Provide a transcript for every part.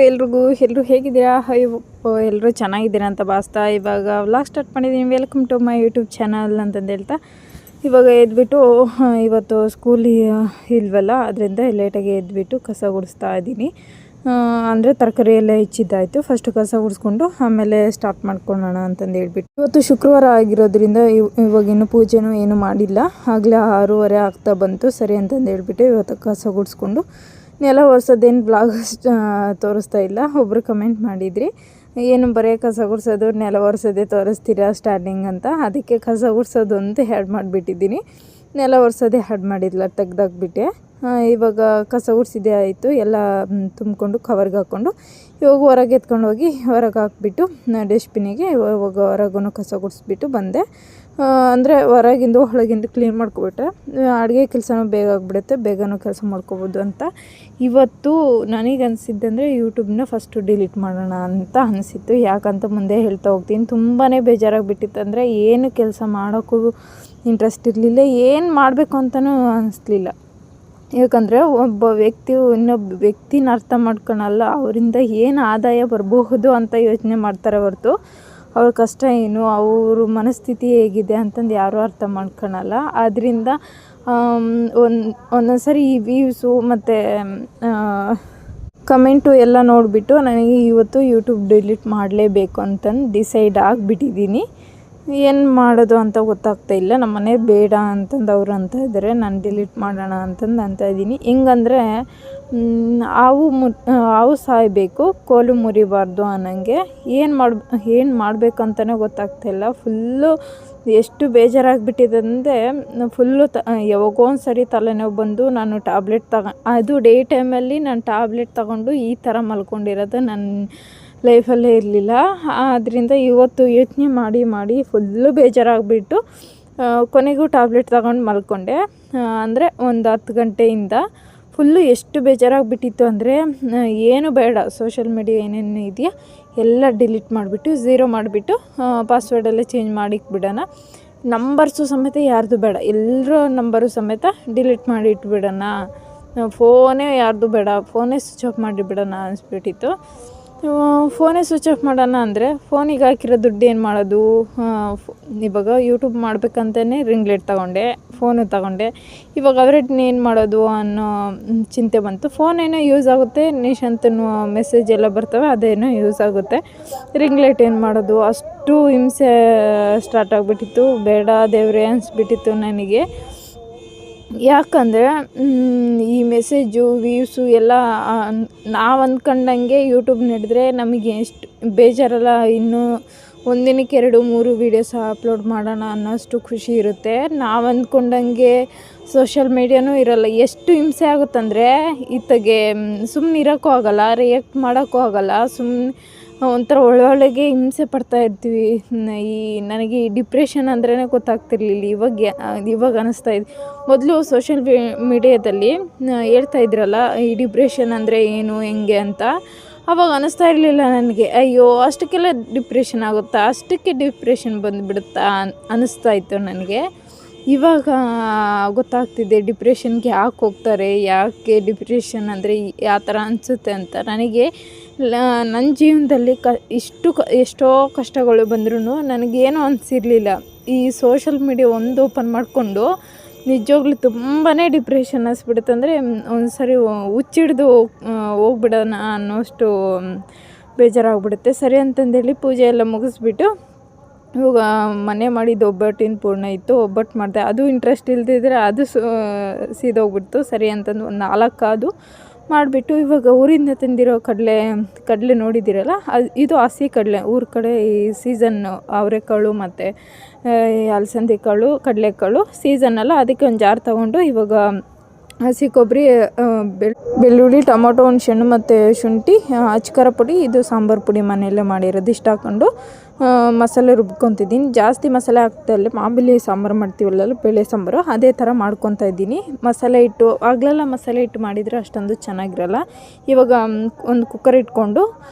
ಎಲ್ಲರೂ ಹೇಗಿದ್ದೀರಾ? ಎಲ್ಲರೂ ಚೆನ್ನಾಗಿದ್ದೀರಾ ಅಂತ ಭಾವಿಸ್ತಾ ಇವಾಗ ವ್ಲಾಗ್ ಸ್ಟಾರ್ಟ್ ಮಾಡಿದ್ದೀನಿ. Welcome to my YouTube channel ಅಂತಂದು ಹೇಳ್ತಾ ಇವಾಗ ಎದ್ಬಿಟ್ಟು ಇವತ್ತು ಸ್ಕೂಲ್ ಇಲ್ವಲ್ಲ, ಅದರಿಂದ ಲೇಟಾಗಿ ಎದ್ಬಿಟ್ಟು ಕಸ ಗುಡಿಸ್ತಾ ಇದ್ದೀನಿ. ಅಂದರೆ ತರಕಾರಿ ಎಲ್ಲ ಹೆಚ್ಚಿದ್ದಾಯಿತು. ಫಸ್ಟು ಕಸ ಗುಡಿಸ್ಕೊಂಡು ಆಮೇಲೆ ಸ್ಟಾರ್ಟ್ ಮಾಡ್ಕೊಳ್ಳೋಣ ಅಂತಂದು ಹೇಳ್ಬಿಟ್ಟು, ಇವತ್ತು ಶುಕ್ರವಾರ ಆಗಿರೋದ್ರಿಂದ ಇವಾಗಿನ್ನು ಪೂಜೆನೂ ಏನು ಮಾಡಿಲ್ಲ. ಆಗಲೇ 6:30 ಆಗ್ತಾ ಬಂತು. ಸರಿ ಅಂತಂದು ಹೇಳ್ಬಿಟ್ಟು ಇವತ್ತು ಕಸ ಗುಡಿಸ್ಕೊಂಡು ನೆಲ ಒರೆಸೋದೇನು ಬ್ಲಾಗ್ ತೋರಿಸ್ತಾ ಇಲ್ಲ. ಒಬ್ಬರು ಕಮೆಂಟ್ ಮಾಡಿದ್ರಿ, ಏನು ಬರೀ ಕಸ ಗುಡಿಸೋದು ನೆಲ ಒರೆಸೋದೇ ತೋರಿಸ್ತೀರಾ ಸ್ಟಾರ್ಟಿಂಗ್ ಅಂತ. ಅದಕ್ಕೆ ಕಸ ಗುಡಿಸೋದು ಅಂತ ಹ್ಯಾಡ್ ಮಾಡಿಬಿಟ್ಟಿದ್ದೀನಿ. ನೆಲ ಒರೆಸೋದೇ ಹ್ಯಾಡ್ ಮಾಡಿಲ್ಲ, ತೆಗ್ದಾಕ್ಬಿಟ್ಟೆ. ಇವಾಗ ಕಸ ಗುಡಿಸಿದ್ದೇ ಆಯಿತು. ಎಲ್ಲ ತುಂಬಿಕೊಂಡು ಕವರ್ಗೆ ಹಾಕ್ಕೊಂಡು ಇವಾಗ ಹೊರಗೆ ಎತ್ಕೊಂಡು ಹೋಗಿ ಹೊರಗೆ ಹಾಕ್ಬಿಟ್ಟು ಡಸ್ಟ್ಬಿನ್ನಿಗೆ ಇವಾಗ ಹೊರಗೂ ಕಸ ಗುಡಿಸ್ಬಿಟ್ಟು ಬಂದೆ. ಅಂದರೆ ಹೊರಗಿಂದು ಒಳಗಿಂದು ಕ್ಲೀನ್ ಮಾಡ್ಕೊಬಿಟ್ರೆ ಅಡುಗೆ ಕೆಲಸನೂ ಬೇಗ ಆಗಿಬಿಡುತ್ತೆ, ಬೇಗನೂ ಕೆಲಸ ಮಾಡ್ಕೋಬೋದು ಅಂತ. ಇವತ್ತು ನನಗೆ ಅನಿಸಿದ್ದಂದರೆ ಯೂಟ್ಯೂಬ್ನ ಫಸ್ಟು ಡಿಲೀಟ್ ಮಾಡೋಣ ಅಂತ ಅನಿಸಿತ್ತು. ಯಾಕಂತ ಮುಂದೆ ಹೇಳ್ತಾ ಹೋಗ್ತೀನಿ. ತುಂಬಾ ಬೇಜಾರಾಗಿಬಿಟ್ಟಿತ್ತು. ಅಂದರೆ ಏನು ಕೆಲಸ ಮಾಡೋಕ್ಕೂ ಇಂಟ್ರೆಸ್ಟ್ ಇರಲಿಲ್ಲ, ಏನು ಮಾಡಬೇಕು ಅಂತಲೂ ಅನಿಸ್ಲಿಲ್ಲ. ಯಾಕಂದರೆ ಒಬ್ಬ ವ್ಯಕ್ತಿಯು ಇನ್ನೊಬ್ಬ ವ್ಯಕ್ತಿನ ಅರ್ಥ ಮಾಡ್ಕೊಳಲ್ಲ, ಅವರಿಂದ ಏನು ಆದಾಯ ಬರಬಹುದು ಅಂತ ಯೋಚನೆ ಮಾಡ್ತಾರೆ ಹೊರತು ಅವ್ರ ಕಷ್ಟ ಏನು, ಅವ್ರ ಮನಸ್ಥಿತಿ ಹೇಗಿದೆ ಅಂತಂದು ಯಾರೂ ಅರ್ಥ ಮಾಡ್ಕೊಳಲ್ಲ. ಆದ್ದರಿಂದ ಒಂದೊಂದು ಸರಿ ಈ ವ್ಯೂಸು ಮತ್ತು ಕಮೆಂಟು ಎಲ್ಲ ನೋಡಿಬಿಟ್ಟು ನನಗೆ ಇವತ್ತು ಯೂಟ್ಯೂಬ್ ಡಿಲೀಟ್ ಮಾಡಲೇಬೇಕು ಅಂತಂದು ಡಿಸೈಡ್ ಆಗಿಬಿಟ್ಟಿದ್ದೀನಿ. ಏನು ಮಾಡೋದು ಅಂತ ಗೊತ್ತಾಗ್ತಾ ಇಲ್ಲ. ನಮ್ಮ ಮನೆ ಬೇಡ ಅಂತಂದು ಅವ್ರು ಅಂತ ಇದ್ದಾರೆ, ನಾನು ಡಿಲೀಟ್ ಮಾಡೋಣ ಅಂತಂದು ಅಂತ ಇದ್ದೀನಿ. ಹೆಂಗಂದರೆ ಹಾವು ಸಾಯಬೇಕು, ಕೋಲು ಮುರಿಬಾರ್ದು ಅನ್ನಂಗೆ. ಏನು ಮಾಡಬೇಕಂತಲೇ ಗೊತ್ತಾಗ್ತಾಯಿಲ್ಲ. ಫುಲ್ಲು ಎಷ್ಟು ಬೇಜಾರಾಗಿಬಿಟ್ಟಿದೆ ಅಂದರೆ ಫುಲ್ಲು ಯಾವಾಗೋ ಒಂದು ಸರಿ ತಲೆನೋವು ಬಂದು ನಾನು ಟ್ಯಾಬ್ಲೆಟ್ ಅದು ಡೇ ಟೈಮಲ್ಲಿ ನಾನು ಟ್ಯಾಬ್ಲೆಟ್ ತಗೊಂಡು ಈ ಥರ ಮಲ್ಕೊಂಡಿರೋದು ನನ್ನ ಲೈಫಲ್ಲೇ ಇರಲಿಲ್ಲ. ಆದ್ದರಿಂದ ಇವತ್ತು ಯೋಚನೆ ಮಾಡಿ ಫುಲ್ಲು ಬೇಜಾರಾಗಿಬಿಟ್ಟು ಕೊನೆಗೂ ಟ್ಯಾಬ್ಲೆಟ್ ತಗೊಂಡು ಮಲ್ಕೊಂಡೆ. ಅಂದರೆ ಒಂದು 10 ಗಂಟೆಯಿಂದ ಫುಲ್ಲು ಎಷ್ಟು ಬೇಜಾರಾಗಿಬಿಟ್ಟಿತ್ತು ಅಂದರೆ ಏನು ಬೇಡ, ಸೋಷಿಯಲ್ ಮೀಡಿಯಾ ಏನೇನು ಇದೆಯಾ ಎಲ್ಲ ಡಿಲೀಟ್ ಮಾಡಿಬಿಟ್ಟು 0 ಮಾಡಿಬಿಟ್ಟು ಪಾಸ್ವರ್ಡೆಲ್ಲ ಚೇಂಜ್ ಮಾಡಿಕ್ಬಿಡೋಣ. ನಂಬರ್ಸು ಸಮೇತ ಯಾರ್ದು ಬೇಡ, ಎಲ್ಲರ ನಂಬರು ಸಮೇತ ಡಿಲೀಟ್ ಮಾಡಿ ಇಟ್ಬಿಡೋಣ. ಫೋನೇ ಯಾರ್ದು ಬೇಡ, ಫೋನೇ ಸ್ವಿಚ್ ಆಫ್ ಮಾಡಿಬಿಡೋಣ ಅನಿಸ್ಬಿಟ್ಟಿತ್ತು. ಫೋನೇ ಸ್ವಿಚ್ ಆಫ್ ಮಾಡೋಣ ಅಂದರೆ ಫೋನಿಗೆ ಹಾಕಿರೋ ದುಡ್ಡು ಏನು ಮಾಡೋದು? ಇವಾಗ ಯೂಟ್ಯೂಬ್ ಮಾಡ್ಬೇಕಂತಲೇ ರಿಂಗ್ ಲೈಟ್ ತೊಗೊಂಡೆ, ಫೋನು ತೊಗೊಂಡೆ. ಇವಾಗ ಅವರೇಟ್ನ ಏನು ಮಾಡೋದು ಅನ್ನೋ ಚಿಂತೆ ಬಂತು. ಫೋನೇನೋ ಯೂಸ್ ಆಗುತ್ತೆ, ನಿಶಾಂತನೂ ಮೆಸೇಜ್ ಎಲ್ಲ ಬರ್ತವೆ, ಅದೇನೋ ಯೂಸ್ ಆಗುತ್ತೆ. ರಿಂಗ್ ಲೈಟ್ ಏನು ಮಾಡೋದು? ಅಷ್ಟು ಹಿಂಸೆ ಸ್ಟಾರ್ಟ್ ಆಗಿಬಿಟ್ಟಿತ್ತು. ಬೇಡ ದೇವ್ರೇ ಅನಿಸ್ಬಿಟ್ಟಿತ್ತು ನನಗೆ. ಯಾಕಂದರೆ ಈ ಮೆಸೇಜು ವ್ಯೂಸು ಎಲ್ಲ ನಾವು ಅಂದ್ಕೊಂಡಂಗೆ ಯೂಟ್ಯೂಬ್ ನಡೆದ್ರೆ ನಮಗೆ ಎಷ್ಟು ಬೇಜಾರಲ್ಲ. ಇನ್ನೂ ಒಂದಿನಕ್ಕೆ 2-3 ವೀಡಿಯೋಸ್ ಅಪ್ಲೋಡ್ ಮಾಡೋಣ ಅನ್ನೋಷ್ಟು ಖುಷಿ ಇರುತ್ತೆ. ನಾವು ಅಂದ್ಕೊಂಡಂಗೆ ಸೋಷಿಯಲ್ ಮೀಡಿಯಾನೂ ಇರೋಲ್ಲ. ಎಷ್ಟು ಹಿಂಸೆ ಆಗುತ್ತಂದರೆ ಇತ್ತಗೆ ಸುಮ್ಮನೆ ಇರೋಕ್ಕೂ ಆಗೋಲ್ಲ, ರಿಯಾಕ್ಟ್ ಮಾಡೋಕ್ಕೂ ಆಗೋಲ್ಲ. ಒಂಥರ ಒಳ್ಳೊಳ್ಳೆಗೆ ಹಿಂಸೆ ಪಡ್ತಾ ಇರ್ತೀವಿ. ನನಗೆ ಈ ಡಿಪ್ರೆಷನ್ ಅಂದ್ರೇ ಗೊತ್ತಾಗ್ತಿರ್ಲಿಲ್ಲ. ಇವಾಗ ಅನ್ನಿಸ್ತಾ ಇದೆ. ಮೊದಲು ಸೋಷಿಯಲ್ ಮೀಡಿಯಾದಲ್ಲಿ ಹೇಳ್ತಾ ಇದ್ರಲ್ಲ ಈ ಡಿಪ್ರೆಷನ್ ಅಂದರೆ ಏನು ಹೆಂಗೆ ಅಂತ, ಅವಾಗ ಅನ್ನಿಸ್ತಾ ಇರಲಿಲ್ಲ ನನಗೆ. ಅಯ್ಯೋ ಅಷ್ಟಕ್ಕೆಲ್ಲ ಡಿಪ್ರೆಷನ್ ಆಗುತ್ತಾ, ಅಷ್ಟಕ್ಕೆ ಡಿಪ್ರೆಷನ್ ಬಂದುಬಿಡುತ್ತಾ ಅನ್ನಿಸ್ತಾ ಇತ್ತು ನನಗೆ. ಇವಾಗ ಗೊತ್ತಾಗ್ತಿದೆ ಡಿಪ್ರೆಷನ್ಗೆ ಯಾಕೆ ಹೋಗ್ತಾರೆ, ಯಾಕೆ ಡಿಪ್ರೆಷನ್ ಅಂದರೆ ಯಾವ ಥರ ಅನಿಸುತ್ತೆ ಅಂತ. ನನಗೆ ನನ್ನ ಜೀವನದಲ್ಲಿ ಎಷ್ಟೋ ಕಷ್ಟಗಳು ಬಂದ್ರೂ ನನಗೇನೂ ಅನಿಸಿರಲಿಲ್ಲ. ಈ ಸೋಷಲ್ ಮೀಡಿಯಾ ಒಂದು ಓಪನ್ ಮಾಡಿಕೊಂಡು ನಿಜವಾಗ್ಲೂ ತುಂಬಾ ಡಿಪ್ರೆಷನ್ ಅನಿಸ್ಬಿಡುತ್ತೆ. ಅಂದರೆ ಒಂದು ಸರಿ ಹುಚ್ಚಿಡ್ದು ಹೋಗ್ಬಿಡೋಣ ಅನ್ನೋಷ್ಟು ಬೇಜಾರಾಗ್ಬಿಡುತ್ತೆ. ಸರಿ ಅಂತಂದೇಳಿ ಪೂಜೆ ಎಲ್ಲ ಮುಗಿಸ್ಬಿಟ್ಟು ಇವಾಗ ಮನೆ ಮಾಡಿದ್ದು ಒಬ್ಬಟ್ಟಿನ ಪೂರ್ಣ ಇತ್ತು, ಒಬ್ಬಟ್ಟು ಮಾಡಿದೆ. ಅದು ಇಂಟ್ರೆಸ್ಟ್ ಇಲ್ದಿದ್ರೆ ಅದು ಸೀದೋಗ್ಬಿಡ್ತು. ಸರಿ ಅಂತಂದು ಒಂದು 4 ಕಾದು ಮಾಡಿಬಿಟ್ಟು ಇವಾಗ ಊರಿಂದ ತಂದಿರೋ ಕಡಲೆ ನೋಡಿದ್ದೀರಲ್ಲ, ಇದು ಹಸಿ ಕಡಲೆ. ಊರ ಕಡೆ ಈ ಸೀಸನ್ನು ಅವರೆಕಾಳು ಮತ್ತು ಅಲಸಂದೆ ಕಾಳು, ಕಡಲೆಕಾಳು ಸೀಸನ್ನಲ್ಲ, ಅದಕ್ಕೆ ಒಂದು ಜಾರ್ ತೊಗೊಂಡು ಇವಾಗ ಹಸಿ ಕೊಬ್ಬರಿ, ಬೆಳ್ಳುಳ್ಳಿ, ಟೊಮೊಟೊ, ಹುಣಸೆಹಣ್ಣು ಮತ್ತು ಶುಂಠಿ, ಅಚ್ಕಾರ ಪುಡಿ, ಇದು ಸಾಂಬಾರು ಪುಡಿ ಮನೆಯಲ್ಲೇ ಮಾಡಿರೋದು, ಇಷ್ಟು ಹಾಕ್ಕೊಂಡು ಮಸಾಲೆ ರುಬ್ಕೊತಿದ್ದೀನಿ. ಜಾಸ್ತಿ ಮಸಾಲೆ ಹಾಕ್ತಾಯಿಲ್ಲ, ಮಾಮೂಲಿ ಸಾಂಬಾರು ಮಾಡ್ತೀವಲ್ಲ ಬೇಳೆ ಸಾಂಬಾರು ಅದೇ ಥರ ಮಾಡ್ಕೊತಾ ಇದ್ದೀನಿ. ಮಸಾಲೆ ಹಿಟ್ಟು ಆಗಲೆಲ್ಲ ಮಸಾಲೆ ಹಿಟ್ಟು ಮಾಡಿದರೆ ಅಷ್ಟೊಂದು ಚೆನ್ನಾಗಿರಲ್ಲ. ಇವಾಗ ಒಂದು ಕುಕ್ಕರ್ ಇಟ್ಕೊಂಡು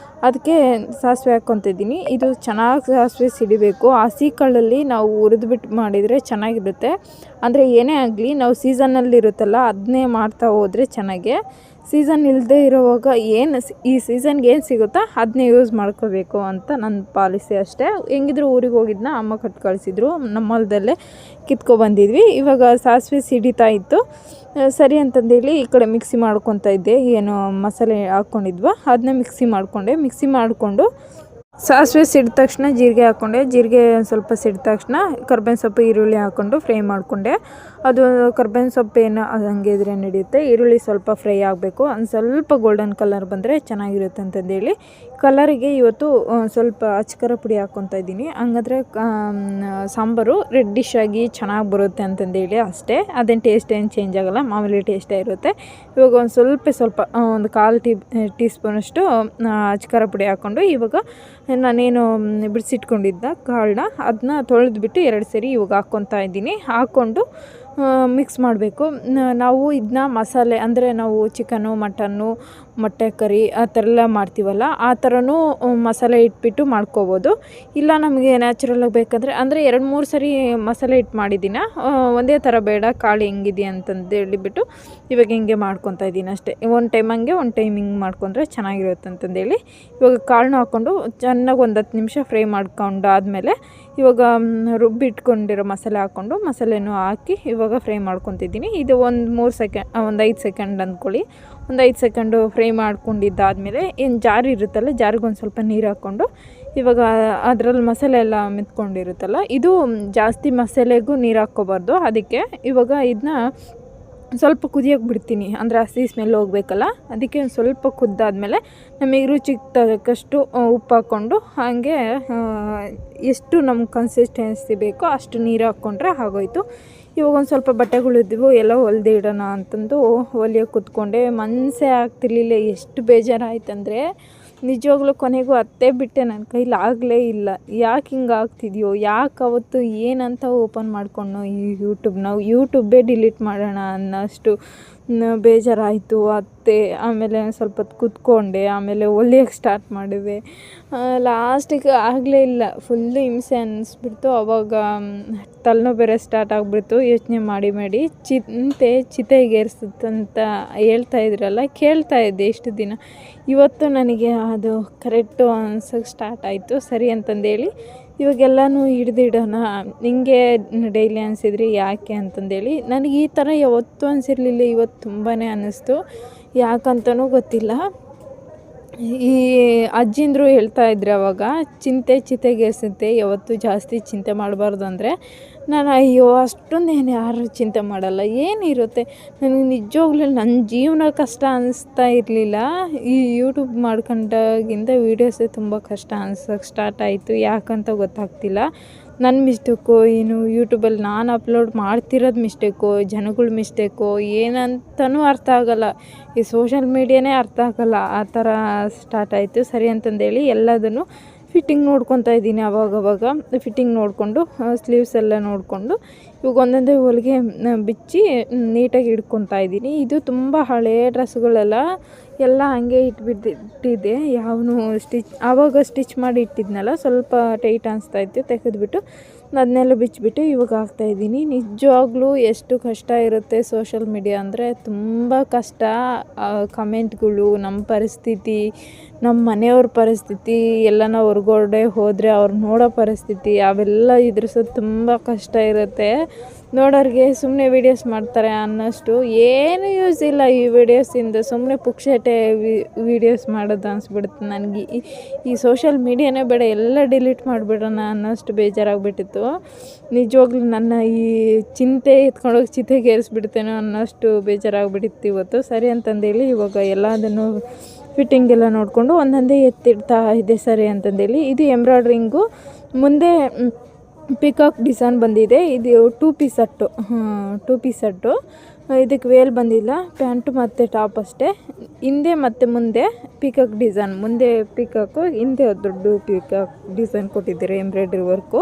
ಅದಕ್ಕೆ ಸಾಸಿವೆ ಹಾಕ್ಕೊತಿದ್ದೀನಿ. ಇದು ಚೆನ್ನಾಗಿ ಸಾಸಿವೆ ಸಿಡಿಬೇಕು. ಹಸಿ ಕಾಳಲ್ಲಿ ನಾವು ಹುರಿದ್ಬಿಟ್ಟು ಮಾಡಿದರೆ ಚೆನ್ನಾಗಿರುತ್ತೆ. ಅಂದರೆ ಏನೇ ಆಗಲಿ ನಾವು ಸೀಸನಲ್ಲಿ ಇರುತ್ತಲ್ಲ ಅದನ್ನೇ ಮಾಡ್ತಾ ಹೋದರೆ ಚೆನ್ನಾಗೆ. ಸೀಸನ್ ಇಲ್ಲದೆ ಇರೋವಾಗ ಏನು ಈ ಸೀಸನ್ಗೆ ಏನು ಸಿಗುತ್ತೋ ಅದನ್ನೇ ಯೂಸ್ ಮಾಡ್ಕೋಬೇಕು ಅಂತ ನನ್ನ ಪಾಲಿಸಿ ಅಷ್ಟೇ. ಹೆಂಗಿದ್ರು ಊರಿಗೆ ಹೋಗಿದ್ನ ಅಮ್ಮ ಕಟ್ಟು ಕಳಿಸಿದ್ರು, ನಮ್ಮ ಹೊಲದಲ್ಲೇ ಕಿತ್ಕೊಬಂದಿದ್ವಿ. ಇವಾಗ ಸಾಸಿವೆ ಸಿಡಿತಾ ಇತ್ತು, ಸರಿ ಅಂತಂದೇಳಿ ಈ ಕಡೆ ಮಿಕ್ಸಿ ಮಾಡ್ಕೊತಾ ಇದ್ದೆ. ಏನು ಮಸಾಲೆ ಹಾಕ್ಕೊಂಡಿದ್ವ ಅದನ್ನ ಮಿಕ್ಸಿ ಮಾಡಿಕೊಂಡು ಸಾಸಿವೆ ಸಿಡಿದ ತಕ್ಷಣ ಜೀರಿಗೆ ಹಾಕ್ಕೊಂಡೆ. ಜೀರಿಗೆ ಸ್ವಲ್ಪ ಸಿಡಿದ ತಕ್ಷಣ ಕರ್ಬೇವಿನ ಸೊಪ್ಪು ಈರುಳ್ಳಿ ಹಾಕ್ಕೊಂಡು ಫ್ರೈ ಮಾಡಿಕೊಂಡೆ. ಅದು ಕರ್ಬೇವಿನ ಸೊಪ್ಪು ಏನು ಹಂಗೆ ಇದ್ರೆ ನಡೆಯುತ್ತೆ. ಈರುಳ್ಳಿ ಸ್ವಲ್ಪ ಫ್ರೈ ಆಗಬೇಕು, ಒಂದು ಸ್ವಲ್ಪ ಗೋಲ್ಡನ್ ಕಲರ್ ಬಂದರೆ ಚೆನ್ನಾಗಿರುತ್ತೆ ಅಂತಂದೇಳಿ ಕಲರಿಗೆ ಇವತ್ತು ಸ್ವಲ್ಪ ಅಚ್ಕರ ಪುಡಿ ಹಾಕ್ಕೊತಾ ಇದ್ದೀನಿ. ಹಂಗಾದ್ರೆ ಸಾಂಬಾರು ರೆಡ್ಡಿಶ್ ಆಗಿ ಚೆನ್ನಾಗಿ ಬರುತ್ತೆ ಅಂತಂದೇಳಿ ಅಷ್ಟೇ. ಅದೇನು ಟೇಸ್ಟ್ ಏನು ಚೇಂಜ್ ಆಗೋಲ್ಲ, ಮಾಮೂಲಿ ಟೇಸ್ಟೇ ಇರುತ್ತೆ. ಇವಾಗ ಒಂದು ಸ್ವಲ್ಪ ಒಂದು 1/4 ಟೀ ಸ್ಪೂನಷ್ಟು ಅಚ್ಕರ ಪುಡಿ ಹಾಕ್ಕೊಂಡು ಇವಾಗ ನಾನೇನು ಬಿಡಿಸಿಟ್ಕೊಂಡಿದ್ದ ಕಾಳನ್ನ ಅದನ್ನ ತೊಳೆದ್ಬಿಟ್ಟು 2 ಸರಿ ಇವಾಗ ಹಾಕ್ಕೊತಾ ಇದ್ದೀನಿ. ಹಾಕ್ಕೊಂಡು ಮಿಕ್ಸ್ ಮಾಡಬೇಕು. ನಾವು ಇದನ್ನ ಮಸಾಲೆ ಅಂದರೆ ನಾವು ಚಿಕನ್ನು, ಮಟನ್ನು, ಮೊಟ್ಟೆ ಕರಿ ಆ ಥರ ಎಲ್ಲ ಮಾಡ್ತೀವಲ್ಲ, ಆ ಥರನೂ ಮಸಾಲೆ ಇಟ್ಬಿಟ್ಟು ಮಾಡ್ಕೋಬೋದು. ಇಲ್ಲ ನಮಗೆ ನ್ಯಾಚುರಲಾಗಿ ಬೇಕಂದರೆ ಅಂದರೆ 2-3 ಸರಿ ಮಸಾಲೆ ಇಟ್ಟು ಮಾಡಿದ್ದೀನ, ಒಂದೇ ಥರ ಬೇಡ ಕಾಳು ಹೆಂಗಿದೆಯಾ ಅಂತಂದು ಹೇಳಿಬಿಟ್ಟು ಇವಾಗ ಹಿಂಗೆ ಮಾಡ್ಕೊತಾ ಇದ್ದೀನಿ ಅಷ್ಟೇ. ಒಂದು ಟೈಮ್ ಹಂಗೆ ಒಂದು ಟೈಮ್ ಹಿಂಗೆ ಮಾಡ್ಕೊಂಡ್ರೆ ಚೆನ್ನಾಗಿರುತ್ತೆ ಅಂತಂದೇಳಿ ಇವಾಗ ಕಾಳನ್ನ ಹಾಕ್ಕೊಂಡು ಚೆನ್ನಾಗಿ ಒಂದು 10 ನಿಮಿಷ ಫ್ರೈ ಮಾಡ್ಕೊಂಡು ಆದಮೇಲೆ ಇವಾಗ ರುಬ್ಬಿಟ್ಕೊಂಡಿರೋ ಮಸಾಲೆ ಹಾಕ್ಕೊಂಡು ಮಸಾಲೆನೂ ಹಾಕಿ ಇವಾಗ ಫ್ರೈ ಮಾಡ್ಕೊತಿದ್ದೀನಿ. ಇದು ಒಂದು 5 ಸೆಕೆಂಡ್ ಅಂದ್ಕೊಳ್ಳಿ. ಒಂದು 5 ಸೆಕೆಂಡು ಫ್ರೈ ಮಾಡ್ಕೊಂಡಿದ್ದಾದಮೇಲೆ ಏನು ಜಾರು ಇರುತ್ತಲ್ಲ, ಜಾರಿಗೆ ಒಂದು ಸ್ವಲ್ಪ ನೀರು ಹಾಕ್ಕೊಂಡು ಇವಾಗ ಅದರಲ್ಲಿ ಮಸಾಲೆ ಎಲ್ಲ ಮೆತ್ಕೊಂಡಿರುತ್ತಲ್ಲ, ಇದು ಜಾಸ್ತಿ ಮಸಾಲೆಗೂ ನೀರು ಹಾಕ್ಕೋಬಾರ್ದು. ಅದಕ್ಕೆ ಇವಾಗ ಇದನ್ನ ಸ್ವಲ್ಪ ಕುದಿಯೋಕೆ ಬಿಡ್ತೀನಿ, ಅಂದರೆ ಹಸಿ ಸ್ಮೆಲ್ ಹೋಗಬೇಕಲ್ಲ. ಅದಕ್ಕೆ ಒಂದು ಸ್ವಲ್ಪ ಕುದ್ದಾದಮೇಲೆ ನಮಗೆ ರುಚಿಗೆ ತಕ್ಕಷ್ಟು ಉಪ್ಪು ಹಾಕ್ಕೊಂಡು ಹಾಗೆ ಎಷ್ಟು ನಮ್ಗೆ ಕನ್ಸಿಸ್ಟೆನ್ಸಿ ಬೇಕೋ ಅಷ್ಟು ನೀರು ಹಾಕ್ಕೊಂಡ್ರೆ ಆಗೋಯ್ತು. ಇವಾಗ ಒಂದು ಸ್ವಲ್ಪ ಬಟ್ಟೆಗಳಿದ್ವು ಎಲ್ಲ ಹೊಲ್ದು ಇಡೋಣ ಅಂತಂದು ಹೊಲಿಯೋಕೆ ಕೂತ್ಕೊಂಡೆ. ಮನಸ್ಸೇ ಆಗ್ತಿರ್ಲಿಲ್ಲ. ಎಷ್ಟು ಬೇಜಾರಾಯ್ತಂದರೆ ನಿಜವಾಗ್ಲೂ ಕೊನೆಗೂ ಅತ್ತೇ ಬಿಟ್ಟೆ, ನನ್ನ ಕೈಲಿ ಆಗಲೇ ಇಲ್ಲ. ಯಾಕೆ ಹಿಂಗೆ ಆಗ್ತಿದೆಯೋ, ಯಾಕೆ ಅವತ್ತು ಏನಂತ ಓಪನ್ ಮಾಡ್ಕೊಂಡು ಈ ಯೂಟ್ಯೂಬೇ ಡಿಲೀಟ್ ಮಾಡೋಣ ಅನ್ನೋಷ್ಟು ಬೇಜಾರಾಯಿತು. ಅತ್ತೆ ಆಮೇಲೆ ಸ್ವಲ್ಪ ಹೊತ್ತು ಕೂತ್ಕೊಂಡೆ, ಆಮೇಲೆ ಹೊಲಿಯೋಕ್ಕೆ ಸ್ಟಾರ್ಟ್ ಮಾಡಿದೆ. ಲಾಸ್ಟಿಗೆ ಆಗಲೇ ಇಲ್ಲ, ಫುಲ್ಲು ಹಿಂಸೆ ಅನ್ನಿಸ್ಬಿಡ್ತು. ಅವಾಗ ತಲೆನೋವು ಬೇರೆ ಸ್ಟಾರ್ಟ್ ಆಗಿಬಿಡ್ತು. ಯೋಚನೆ ಮಾಡಿ ಚಿತೆಗೇರಿಸುತ್ತಂತ ಹೇಳ್ತಾ ಇದ್ರಲ್ಲ, ಕೇಳ್ತಾ ಇದ್ದೆ ಇಷ್ಟು ದಿನ. ಇವತ್ತು ನನಗೆ ಅದು ಕರೆಕ್ಟು ಅನ್ಸೋಕ್ಕೆ ಸ್ಟಾರ್ಟ್ ಆಯಿತು. ಸರಿ ಅಂತಂದೇಳಿ ಇವಾಗೆಲ್ಲನೂ ಹಿಡ್ದಿಡೋಣ, ಹಿಂಗೆ ಡೈಲಿ ಅನಿಸಿದ್ರಿ ಯಾಕೆ ಅಂತಂದೇಳಿ. ನನಗೆ ಈ ಥರ ಯಾವತ್ತೂ ಅನಿಸಿರ್ಲಿಲ್ಲ, ಇವತ್ತು ತುಂಬಾ ಅನ್ನಿಸ್ತು. ಯಾಕಂತನೂ ಗೊತ್ತಿಲ್ಲ. ಈ ಅಜ್ಜಿಂದರು ಹೇಳ್ತಾ ಇದ್ರು ಅವಾಗ, ಚಿತೆಗೇರಿಸುತ್ತೆ, ಯಾವತ್ತೂ ಜಾಸ್ತಿ ಚಿಂತೆ ಮಾಡಬಾರ್ದು ಅಂದರೆ. ನಾನು ಅಯ್ಯೋ ಅಷ್ಟೊಂದೇನು ಯಾರು ಚಿಂತೆ ಮಾಡಲ್ಲ, ಏನಿರುತ್ತೆ. ನನಗೆ ನಿಜವಾಗ್ಲೂ ನನ್ನ ಜೀವನ ಕಷ್ಟ ಅನ್ನಿಸ್ತಾ ಇರಲಿಲ್ಲ. ಈ ಯೂಟ್ಯೂಬ್ ಮಾಡ್ಕೊಂಡಾಗಿಂದ ವೀಡಿಯೋಸೇ ತುಂಬ ಕಷ್ಟ ಅನ್ಸೋಕ್ಕೆ ಸ್ಟಾರ್ಟ್ ಆಯಿತು. ಯಾಕಂತ ಗೊತ್ತಾಗ್ತಿಲ್ಲ. ನನ್ನ ಮಿಸ್ಟೇಕೋ ಏನು, ಯೂಟ್ಯೂಬಲ್ಲಿ ನಾನು ಅಪ್ಲೋಡ್ ಮಾಡ್ತಿರೋದು ಮಿಸ್ಟೇಕೋ, ಜನಗಳ ಮಿಸ್ಟೇಕೋ ಏನಂತನೂ ಅರ್ಥ ಆಗೋಲ್ಲ. ಈ ಸೋಷಲ್ ಮೀಡಿಯಾನೇ ಅರ್ಥ ಆಗೋಲ್ಲ, ಆ ಥರ ಸ್ಟಾರ್ಟ್ ಆಯಿತು. ಸರಿ ಅಂತಂದೇಳಿ ಎಲ್ಲದನ್ನು ಫಿಟ್ಟಿಂಗ್ ನೋಡ್ಕೊತಾ ಇದ್ದೀನಿ. ಅವಾಗವಾಗ ಫಿಟ್ಟಿಂಗ್ ನೋಡಿಕೊಂಡು ಸ್ಲೀವ್ಸ್ ಎಲ್ಲ ನೋಡಿಕೊಂಡು ಇವಾಗ ಒಂದೊಂದೇ ಹೊಲಿಗೆ ಬಿಚ್ಚಿ ನೀಟಾಗಿ ಹಿಡ್ಕೊತಾ ಇದ್ದೀನಿ. ಇದು ತುಂಬ ಹಳೆಯ ಡ್ರೆಸ್ಗಳೆಲ್ಲ ಎಲ್ಲ ಹಾಗೆ ಇಟ್ಟಿದ್ದೆ. ಯಾವನು ಆವಾಗ ಸ್ಟಿಚ್ ಮಾಡಿ ಇಟ್ಟಿದ್ನಲ್ಲ, ಸ್ವಲ್ಪ ಟೈಟ್ ಅನಿಸ್ತಾಯಿತ್ತು, ತೆಗೆದುಬಿಟ್ಟು ಅದನ್ನೆಲ್ಲ ಬಿಚ್ಚಿಬಿಟ್ಟು ಇವಾಗ ಹಾಕ್ತಾಯಿದ್ದೀನಿ. ನಿಜವಾಗ್ಲೂ ಎಷ್ಟು ಕಷ್ಟ ಇರುತ್ತೆ ಸೋಷಲ್ ಮೀಡಿಯಾ ಅಂದರೆ, ತುಂಬ ಕಷ್ಟ. ಕಮೆಂಟ್ಗಳು, ನಮ್ಮ ಪರಿಸ್ಥಿತಿ, ನಮ್ಮ ಮನೆಯವ್ರ ಪರಿಸ್ಥಿತಿ, ಎಲ್ಲನ ಹೊರ್ಗಡೆ ಹೋದರೆ ಅವ್ರು ನೋಡೋ ಪರಿಸ್ಥಿತಿ, ಅವೆಲ್ಲ ಎದುರಿಸೋದು ತುಂಬ ಕಷ್ಟ ಇರುತ್ತೆ. ನೋಡೋರಿಗೆ ಸುಮ್ಮನೆ ವೀಡಿಯೋಸ್ ಮಾಡ್ತಾರೆ ಅನ್ನೋಷ್ಟು ಏನು ಯೂಸ್ ಇಲ್ಲ ಈ ವೀಡಿಯೋಸಿಂದ. ಸುಮ್ಮನೆ ಪುಕ್ಷಟೆ ವೀಡಿಯೋಸ್ ಮಾಡೋದು ಅನಿಸ್ಬಿಡುತ್ತೆ ನನಗೆ. ಈ ಸೋಷಲ್ ಮೀಡಿಯಾನೇ ಬೇಡ, ಎಲ್ಲ ಡಿಲೀಟ್ ಮಾಡಿಬಿಡೋಣ ಅನ್ನೋಷ್ಟು ಬೇಜಾರಾಗಿಬಿಟ್ಟಿತ್ತು. ನಿಜವಾಗ್ಲೂ ನನ್ನ ಈ ಚಿಂತೆ ಎತ್ಕೊಂಡೋಗಿ ಚಿತೆಗೇರಿಸ್ಬಿಡ್ತೇನೋ ಅನ್ನೋಷ್ಟು ಬೇಜಾರಾಗಿಬಿಟ್ಟಿತ್ತು ಇವತ್ತು. ಸರಿ ಅಂತಂದೇಳಿ ಇವಾಗ ಎಲ್ಲದನ್ನು ಫಿಟ್ಟಿಂಗ್ ಎಲ್ಲ ನೋಡಿಕೊಂಡು ಒಂದೊಂದೇ ಎತ್ತಿಡ್ತಾ ಇದೆ. ಸರಿ ಅಂತಂದೇಳಿ ಇದು ಎಂಬ್ರಾಯ್ಡ್ರಿಂಗು ಮುಂದೆ ಪಿಕಾಕ್ ಡಿಸೈನ್ ಬಂದಿದೆ. ಇದು 2 ಪೀಸ್ ಸೆಟ್ಟು. ಇದಕ್ಕೆ ವೇಲ್ ಬಂದಿಲ್ಲ, ಪ್ಯಾಂಟು ಮತ್ತು ಟಾಪ್ ಅಷ್ಟೇ. ಹಿಂದೆ ಮತ್ತು ಮುಂದೆ ಪಿಕಾಕ್ ಡಿಸೈನ್, ಮುಂದೆ ಪಿಕಾಕು, ಹಿಂದೆ ದೊಡ್ಡ ಪಿಕಾಕ್ ಡಿಸೈನ್ ಕೊಟ್ಟಿದ್ದಾರೆ. ಎಂಬ್ರಾಯ್ಡ್ರಿ ವರ್ಕು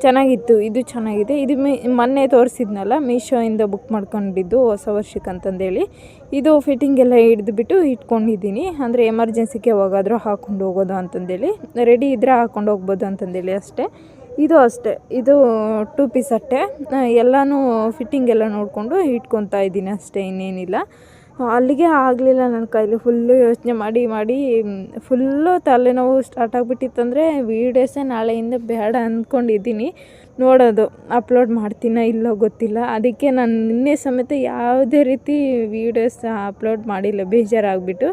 ಚೆನ್ನಾಗಿತ್ತು. ಇದು ಚೆನ್ನಾಗಿದೆ. ಇದು ಮೊನ್ನೆ ತೋರಿಸಿದ್ನಲ್ಲ, ಮೀಶೋಯಿಂದ ಬುಕ್ ಮಾಡ್ಕೊಂಡಿದ್ದು ಹೊಸ ವರ್ಷಕ್ಕೆ ಅಂತಂದೇಳಿ. ಇದು ಫಿಟ್ಟಿಂಗ್ ಎಲ್ಲ ಹಿಡಿದುಬಿಟ್ಟು ಇಟ್ಕೊಂಡಿದ್ದೀನಿ. ಅಂದರೆ ಎಮರ್ಜೆನ್ಸಿಗೆ ಯಾವಾಗಾದರೂ ಹಾಕ್ಕೊಂಡು ಹೋಗೋದು ಅಂತಂದೇಳಿ, ರೆಡಿ ಇದ್ದರೆ ಹಾಕ್ಕೊಂಡು ಹೋಗ್ಬೋದು ಅಂತಂದೇಳಿ ಅಷ್ಟೇ. ಇದು ಅಷ್ಟೇ, ಇದು 2 ಪೀಸ್ ಸೆಟ್ಟೆ. ಎಲ್ಲನೂ ಫಿಟ್ಟಿಂಗ್ ಎಲ್ಲ ನೋಡಿಕೊಂಡು ಇಟ್ಕೊತಾ ಇದ್ದೀನಿ ಅಷ್ಟೇ, ಇನ್ನೇನಿಲ್ಲ. ಅಲ್ಲಿಗೆ ಆಗಲಿಲ್ಲ ನನ್ನ ಕೈಲಿ. ಫುಲ್ಲು ಯೋಚನೆ ಮಾಡಿ ಫುಲ್ಲು ತಲೆನೋವು ಸ್ಟಾರ್ಟ್ ಆಗಿಬಿಟ್ಟಿತ್ತಂದರೆ ವೀಡಿಯೋಸೇ ನಾಳೆಯಿಂದ ಬೇಡ ಅಂದ್ಕೊಂಡಿದ್ದೀನಿ. ನೋಡೋದು ಅಪ್ಲೋಡ್ ಮಾಡ್ತೀನೋ ಇಲ್ಲೋ ಗೊತ್ತಿಲ್ಲ. ಅದಕ್ಕೆ ನಾನು ನಿನ್ನೆ ಸಮೇತ ಯಾವುದೇ ರೀತಿ ವೀಡಿಯೋಸ್ ಅಪ್ಲೋಡ್ ಮಾಡಿಲ್ಲ ಬೇಜಾರಾಗ್ಬಿಟ್ಟು.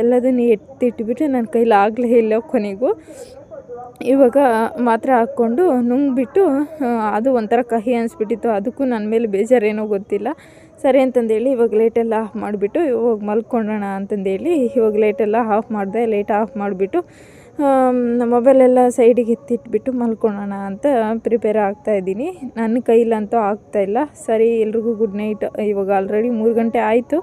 ಎಲ್ಲದನ್ನು ಎತ್ತಿಟ್ಬಿಟ್ಟು ನನ್ನ ಕೈಲಿ ಆಗಲೇ ಇಲ್ಲ ಕೊನೆಗೂ. ಇವಾಗ ಮಾತ್ರ ಹಾಕ್ಕೊಂಡು ನುಂಗ್ಬಿಟ್ಟು ಅದು ಒಂಥರ ಕಹಿ ಅನಿಸ್ಬಿಟ್ಟಿತ್ತು. ಅದಕ್ಕೂ ನನ್ನ ಮೇಲೆ ಬೇಜಾರೇನೋ ಗೊತ್ತಿಲ್ಲ. ಸರಿ ಅಂತಂದೇಳಿ ಇವಾಗ ಲೈಟೆಲ್ಲ ಆಫ್ ಮಾಡಿಬಿಟ್ಟು ಇವಾಗ ಮಲ್ಕೊಳ್ಳೋಣ ಅಂತಂದೇಳಿ ಇವಾಗ ಲೈಟೆಲ್ಲ ಆಫ್ ಮಾಡಿದೆ. ಲೈಟ್ ಆಫ್ ಮಾಡಿಬಿಟ್ಟು ಮೊಬೈಲೆಲ್ಲ ಸೈಡಿಗೆ ಎತ್ತಿಟ್ಬಿಟ್ಟು ಮಲ್ಕೊಳ್ಳೋಣ ಅಂತ ಪ್ರಿಪೇರ್ ಆಗ್ತಾಯಿದ್ದೀನಿ. ನನ್ನ ಕೈಲಂತೂ ಆಗ್ತಾಯಿಲ್ಲ. ಸರಿ, ಎಲ್ರಿಗೂ ಗುಡ್ ನೈಟ್. ಇವಾಗ ಆಲ್ರೆಡಿ 3 ಗಂಟೆ ಆಯಿತು.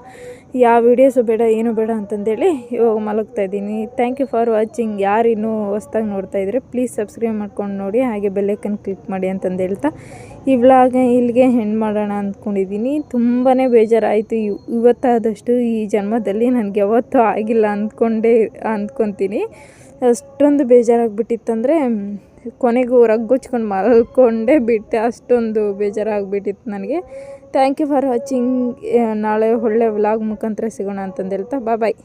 ಯಾವ ವೀಡಿಯೋಸು ಬೇಡ ಏನು ಬೇಡ ಅಂತಂದೇಳಿ ಇವಾಗ ಮಲಗ್ತಾಯಿದ್ದೀನಿ. Thank you for watching. ಯಾರು ಇನ್ನೂ ಹೊಸ್ದಾಗಿ ನೋಡ್ತಾಯಿದ್ರೆ ಪ್ಲೀಸ್ ಸಬ್ಸ್ಕ್ರೈಬ್ ಮಾಡ್ಕೊಂಡು ನೋಡಿ, ಹಾಗೆ ಬೆಲ್ಲೈಕನ್ ಕ್ಲಿಕ್ ಮಾಡಿ ಅಂತಂದು ಹೇಳ್ತಾ ಈ ವ್ಲಾಗ್ ಇಲ್ಲಿಗೆ ಎಂಡ್ ಮಾಡೋಣ ಅಂದ್ಕೊಂಡಿದ್ದೀನಿ. ತುಂಬಾ ಬೇಜಾರಾಯಿತು. ಇವತ್ತಾದಷ್ಟು ಈ ಜನ್ಮದಲ್ಲಿ ನನಗೆ ಯಾವತ್ತೂ ಆಗಿಲ್ಲ ಅಂದ್ಕೊತೀನಿ. ಅಷ್ಟೊಂದು ಬೇಜಾರಾಗ್ಬಿಟ್ಟಿತ್ತಂದರೆ ಕೊನೆಗೂ ರಗ್ಗುಚ್ಕೊಂಡು ಮಲ್ಕೊಂಡೇ ಬಿಟ್ಟೆ. ಅಷ್ಟೊಂದು ಬೇಜಾರಾಗ್ಬಿಟ್ಟಿತ್ತು ನನಗೆ. Thank you for watching. ನಾಳೆ ಒಳ್ಳೆ ವ್ಲಾಗ್ ಮುಖಾಂತರ ಸಿಗೋಣ ಅಂತಂದು ಹೇಳ್ತಾ ಬಾಯ್.